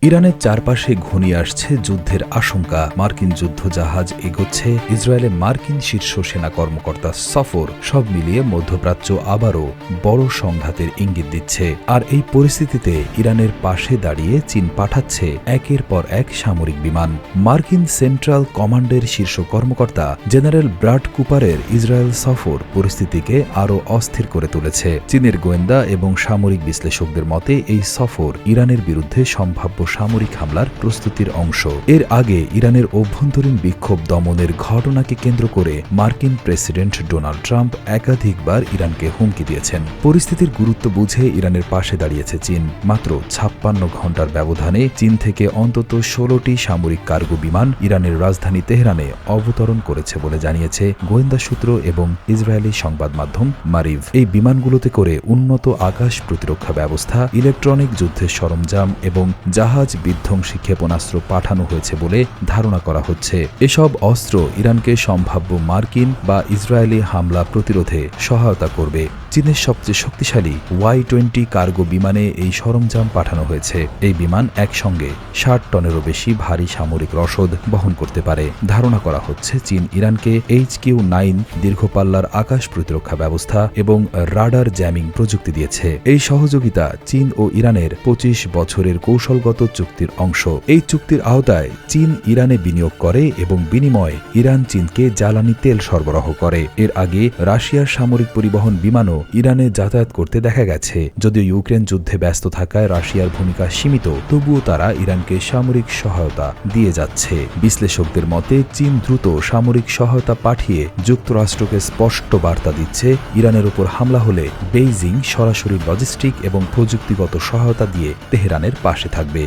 ইরানের চারপাশে ঘনিয়ে আসছে যুদ্ধের আশঙ্কা। মার্কিন যুদ্ধজাহাজ এগোচ্ছে, ইসরায়েলে মার্কিন শীর্ষ সেনা কর্মকর্তা সফর, সব মিলিয়ে মধ্যপ্রাচ্য আবারও বড় সংঘাতের ইঙ্গিত দিচ্ছে। আর এই পরিস্থিতিতে ইরানের পাশে দাঁড়িয়ে চীন পাঠাচ্ছে একের পর এক সামরিক বিমান। মার্কিন সেন্ট্রাল কমান্ডের শীর্ষ কর্মকর্তা জেনারেল ব্রাড কুপারের ইসরায়েল সফর পরিস্থিতিকে আরও অস্থির করে তুলেছে। চীনের গোয়েন্দা এবং সামরিক বিশ্লেষকদের মতে এই সফর ইরানের বিরুদ্ধে সম্ভাব্য সামরিক হামলার প্রস্তুতির অংশ। এর আগে ইরানের অভ্যন্তরীণ বিক্ষোভ দমনের ঘটনাকে কেন্দ্র করে মার্কিন প্রেসিডেন্ট ডোনাল্ড ট্রাম্প একাধিকবার ইরানকে হুমকি দিয়েছেন। পরিস্থিতির গুরুত্ব বুঝে ইরানের পাশে দাঁড়িয়েছে চীন। মাত্র 56 ঘণ্টার ব্যবধানে চীন থেকে অন্তত 16টি সামরিক কার্গো বিমান ইরানের রাজধানী তেহরানে অবতরণ করেছে বলে জানিয়েছে গোয়েন্দা সূত্র এবং ইসরায়েলি সংবাদ মাধ্যম মারিভ। এই বিমানগুলোতে করে উন্নত আকাশ প্রতিরক্ষা ব্যবস্থা, ইলেকট্রনিক যুদ্ধের সরঞ্জাম এবং জাহাজ বিধ্বংসী ক্ষেপণাস্ত্র পাঠানো হয়েছে বলে ধারণা করা হচ্ছে। এসব অস্ত্র ইরানকে সম্ভাব্য মার্কিন বা ইসরায়েলি হামলা প্রতিরোধে সহায়তা করবে। চীনের সবচেয়ে শক্তিশালী Y-20 কার্গো বিমানে এই সরঞ্জাম পাঠানো হয়েছে। এই বিমান একসঙ্গে 60 টনেরও বেশি ভারী সামরিক রসদ বহন করতে পারে। ধারণা করা হচ্ছে চীন ইরানকে HQ-9 দীর্ঘপাল্লার আকাশ প্রতিরক্ষা ব্যবস্থা এবং রাডার জ্যামিং প্রযুক্তি দিয়েছে। এই সহযোগিতা চীন ও ইরানের 25 বছরের কৌশলগত চুক্তির অংশ। এই চুক্তির আওতায় চীন ইরানে বিনিয়োগ করে এবং বিনিময়ে ইরান চীনকে জ্বালানি তেল সরবরাহ করে। এর আগে রাশিয়ার সামরিক পরিবহন বিমানও ইরানে যাতায়াত করতে দেখা গেছে। যদিও ইউক্রেন যুদ্ধে ব্যস্ত থাকায় রাশিয়ার ভূমিকা সীমিত, তবুও তারা ইরানকে সামরিক সহায়তা দিয়ে যাচ্ছে। বিশ্লেষকদের মতে চীন দ্রুত সামরিক সহায়তা পাঠিয়ে যুক্তরাষ্ট্রকে স্পষ্ট বার্তা দিচ্ছে, ইরানের উপর হামলা হলে বেইজিং সরাসরি লজিস্টিক এবং প্রযুক্তিগত সহায়তা দিয়ে তেহরানের পাশে থাকবে।